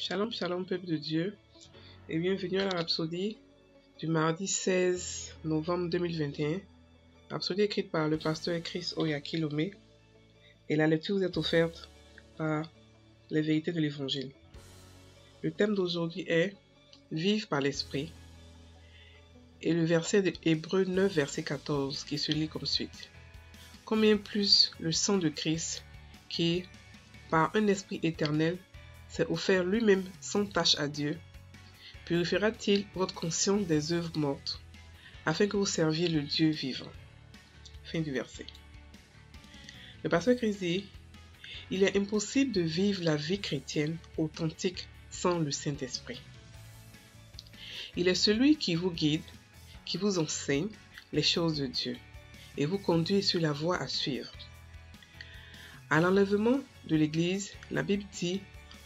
Shalom, shalom, peuple de Dieu, et bienvenue à la Rhapsodie du mardi 16 novembre 2021. Rhapsodie écrite par le pasteur Chris Oyakilome, et la lecture vous est offerte par les vérités de l'Évangile. Le thème d'aujourd'hui est « Vive par l'Esprit » et le verset de Hébreux 9, verset 14, qui se lit comme suite. « Combien plus le sang de Christ, qui, par un esprit éternel, s'est offert lui-même sans tache à Dieu, purifiera-t-il votre conscience des œuvres mortes, afin que vous serviez le Dieu vivant. » Fin du verset. Le pasteur Christ dit, il est impossible de vivre la vie chrétienne authentique sans le Saint-Esprit. Il est celui qui vous guide, qui vous enseigne les choses de Dieu et vous conduit sur la voie à suivre. À l'enlèvement de l'Église, la Bible dit,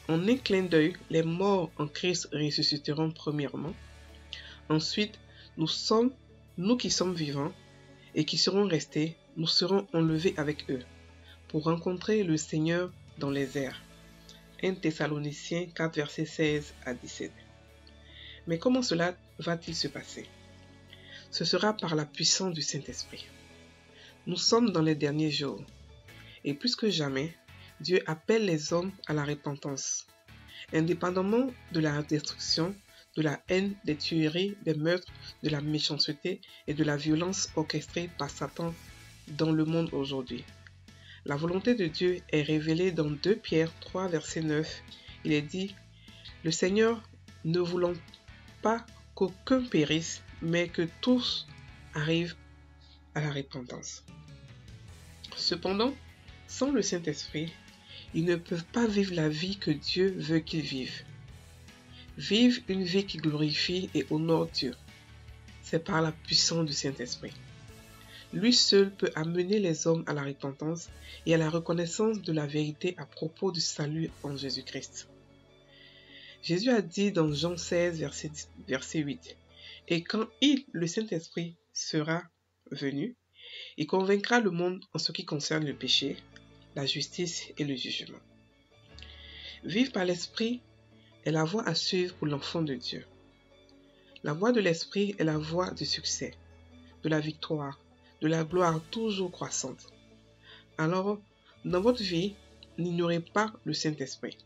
en un clin d'œil, les morts en Christ ressusciteront premièrement. Ensuite, nous qui sommes vivants et qui serons restés, nous serons enlevés avec eux pour rencontrer le Seigneur dans les airs. 1 Thessaloniciens 4, versets 16 à 17. Mais comment cela va-t-il se passer? Ce sera par la puissance du Saint-Esprit. Nous sommes dans les derniers jours et plus que jamais, Dieu appelle les hommes à la repentance. Indépendamment de la destruction, de la haine, des tueries, des meurtres, de la méchanceté et de la violence orchestrée par Satan dans le monde aujourd'hui. La volonté de Dieu est révélée dans 2 Pierre 3, verset 9. Il est dit, « Le Seigneur ne voulant pas qu'aucun périsse, mais que tous arrivent à la repentance. » Cependant, sans le Saint-Esprit, ils ne peuvent pas vivre la vie que Dieu veut qu'ils vivent. Vivre une vie qui glorifie et honore Dieu. C'est par la puissance du Saint-Esprit. Lui seul peut amener les hommes à la repentance et à la reconnaissance de la vérité à propos du salut en Jésus-Christ. Jésus a dit dans Jean 16, verset 8, « Et quand le Saint-Esprit, sera venu, il convaincra le monde en ce qui concerne le péché, la justice et le jugement. » Vivre par l'Esprit est la voie à suivre pour l'enfant de Dieu. La voie de l'Esprit est la voie du succès, de la victoire, de la gloire toujours croissante. Alors, dans votre vie, n'ignorez pas le Saint-Esprit.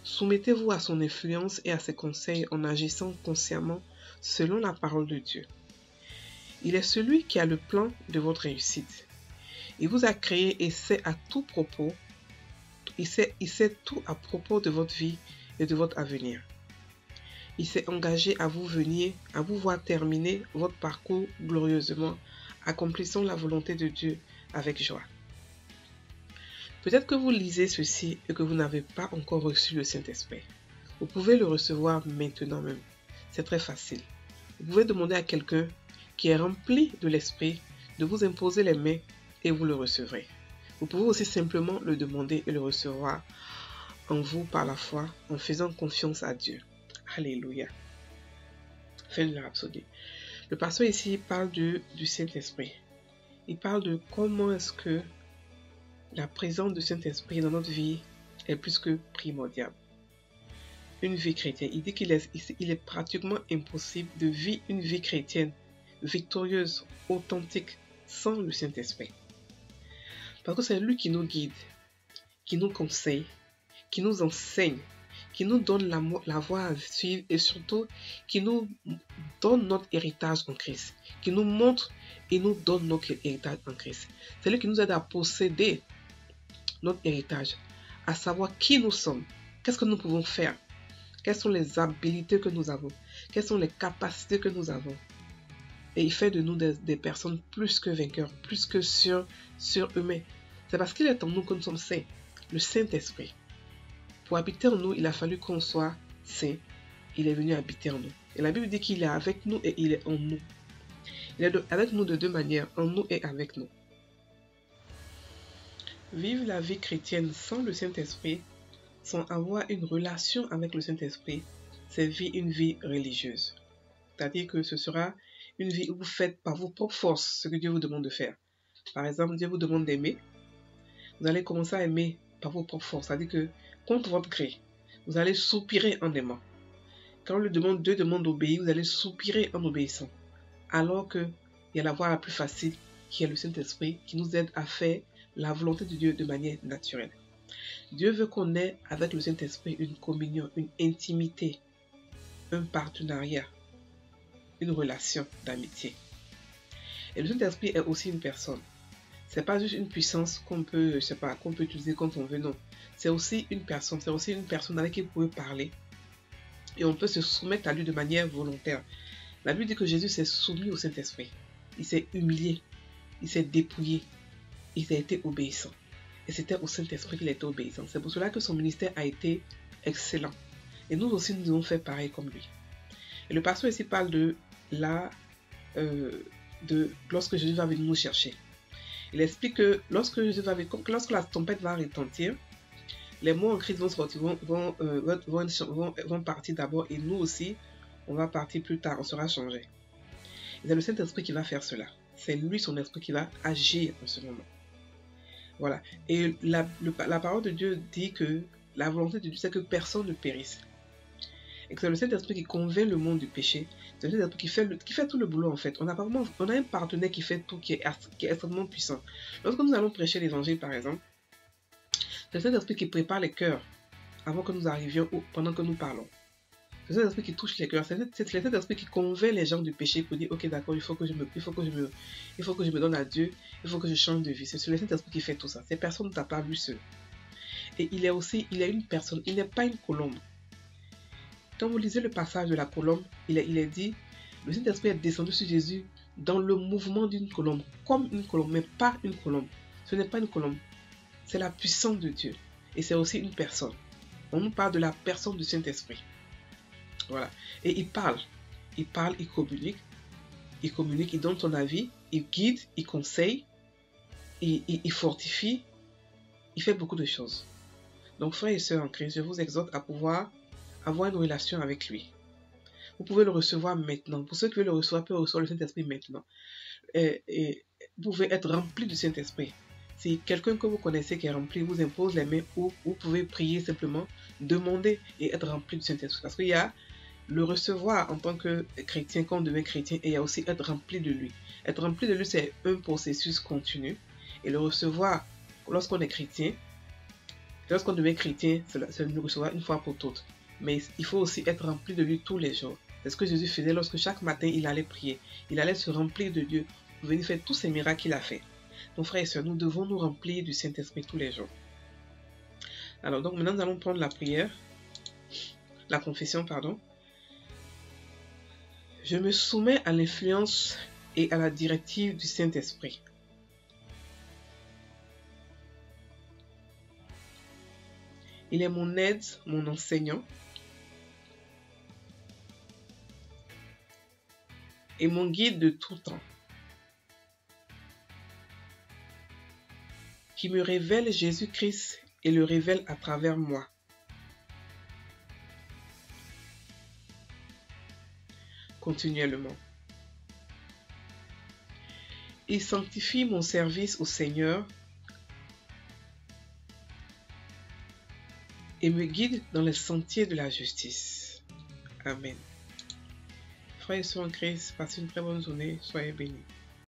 Soumettez-vous à son influence et à ses conseils en agissant consciemment selon la parole de Dieu. Il est celui qui a le plan de votre réussite. Il vous a créé et sait à tout propos, il sait tout à propos de votre vie et de votre avenir. Il s'est engagé à vous voir terminer votre parcours glorieusement, accomplissant la volonté de Dieu avec joie. Peut-être que vous lisez ceci et que vous n'avez pas encore reçu le Saint-Esprit. Vous pouvez le recevoir maintenant même. C'est très facile. Vous pouvez demander à quelqu'un qui est rempli de l'Esprit de vous imposer les mains et vous le recevrez. Vous pouvez aussi simplement le demander et le recevoir en vous par la foi, en faisant confiance à Dieu. Alléluia. Fin de la Rhapsodie. Le pasteur ici parle du Saint-Esprit. Il parle de comment est-ce que la présence du Saint-Esprit dans notre vie est plus que primordiale. Une vie chrétienne. Il dit qu'il est pratiquement impossible de vivre une vie chrétienne victorieuse, authentique, sans le Saint-Esprit. Parce que c'est lui qui nous guide, qui nous conseille, qui nous enseigne, qui nous donne la voie à suivre et surtout qui nous donne notre héritage en Christ, qui nous montre et nous donne notre héritage en Christ. C'est lui qui nous aide à posséder notre héritage, à savoir qui nous sommes, qu'est-ce que nous pouvons faire, quelles sont les habilités que nous avons, quelles sont les capacités que nous avons. Et il fait de nous des personnes plus que vainqueurs, plus que surhumains. C'est parce qu'il est en nous que nous sommes saints, le Saint-Esprit. Pour habiter en nous, il a fallu qu'on soit saint. Il est venu habiter en nous. Et la Bible dit qu'il est avec nous et il est en nous. Il est avec nous de 2 manières, en nous et avec nous. Vivre la vie chrétienne sans le Saint-Esprit, sans avoir une relation avec le Saint-Esprit, c'est vivre une vie religieuse. C'est-à-dire que ce sera une vie où vous faites par vos propres forces ce que Dieu vous demande de faire. Par exemple, Dieu vous demande d'aimer. Vous allez commencer à aimer par vos propres forces. C'est-à-dire que contre votre gré, vous allez soupirer en aimant. Quand Dieu demande d'obéir, vous allez soupirer en obéissant. Alors qu'il y a la voie la plus facile, qui est le Saint-Esprit, qui nous aide à faire la volonté de Dieu de manière naturelle. Dieu veut qu'on ait avec le Saint-Esprit une communion, une intimité, un partenariat, une relation d'amitié. Et le Saint-Esprit est aussi une personne. C'est pas juste une puissance qu'on peut, qu'on peut utiliser quand on veut, non. C'est aussi une personne avec qui vous pouvez parler. Et on peut se soumettre à lui de manière volontaire. La Bible dit que Jésus s'est soumis au Saint-Esprit. Il s'est humilié, il s'est dépouillé, il a été obéissant. Et c'était au Saint-Esprit qu'il était obéissant. C'est pour cela que son ministère a été excellent. Et nous aussi, nous devons faire pareil comme lui. Et le pasteur ici parle de lorsque Jésus va venir nous chercher. Il explique que lorsque la tempête va retentir, les mots en Christ vont partir d'abord et nous aussi, on va partir plus tard, on sera changé. C'est le Saint-Esprit qui va faire cela. C'est lui, son esprit, qui va agir en ce moment. Voilà. Et la parole de Dieu dit que la volonté de Dieu, c'est que personne ne périsse. Et que c'est le Saint-Esprit qui convainc le monde du péché. C'est le Saint-Esprit qui fait tout le boulot en fait. On a un partenaire qui fait tout, qui est extrêmement puissant. Lorsque nous allons prêcher l'évangile par exemple, c'est le Saint-Esprit qui prépare les cœurs avant que nous arrivions ou pendant que nous parlons. C'est le Saint-Esprit qui touche les cœurs. C'est le Saint-Esprit qui convainc les gens du péché pour dire ok d'accord, il faut que je me donne à Dieu, il faut que je change de vie. C'est le Saint-Esprit qui fait tout ça. Cette personne ne t'a pas lui seul. Et il est une personne, il n'est pas une colombe. Quand vous lisez le passage de la colombe, il est dit, le Saint-Esprit est descendu sur Jésus dans le mouvement d'une colombe, comme une colombe, mais pas une colombe. Ce n'est pas une colombe, c'est la puissance de Dieu. Et c'est aussi une personne. On nous parle de la personne du Saint-Esprit. Voilà. Et il parle, il communique, il donne son avis, il guide, il conseille, il fortifie, il fait beaucoup de choses. Donc frères et sœurs en Christ, je vous exhorte à pouvoir avoir une relation avec lui. Vous pouvez le recevoir maintenant. Pour ceux qui veulent le recevoir, peuvent recevoir le Saint-Esprit maintenant. Et vous pouvez être rempli du Saint-Esprit. Si quelqu'un que vous connaissez qui est rempli vous impose les mains, ou vous pouvez prier simplement, demander et être rempli du Saint-Esprit. Parce qu'il y a le recevoir en tant que chrétien, quand on devient chrétien, et il y a aussi être rempli de lui. Être rempli de lui, c'est un processus continu. Et le recevoir, lorsqu'on est chrétien, lorsqu'on devient chrétien, c'est le recevoir une fois pour toutes. Mais il faut aussi être rempli de lui tous les jours. C'est ce que Jésus faisait lorsque chaque matin il allait prier. Il allait se remplir de Dieu pour venir faire tous ces miracles qu'il a fait. Donc frères et sœurs, nous devons nous remplir du Saint-Esprit tous les jours. Alors donc maintenant nous allons prendre la prière, la confession, pardon. Je me soumets à l'influence et à la directive du Saint-Esprit. Il est mon aide, mon enseignant et mon guide de tout temps, qui me révèle Jésus-Christ et le révèle à travers moi. Continuellement. Il sanctifie mon service au Seigneur et me guide dans les sentiers de la justice. Amen. Frères et sœurs en Christ, passez une très bonne journée, soyez bénis.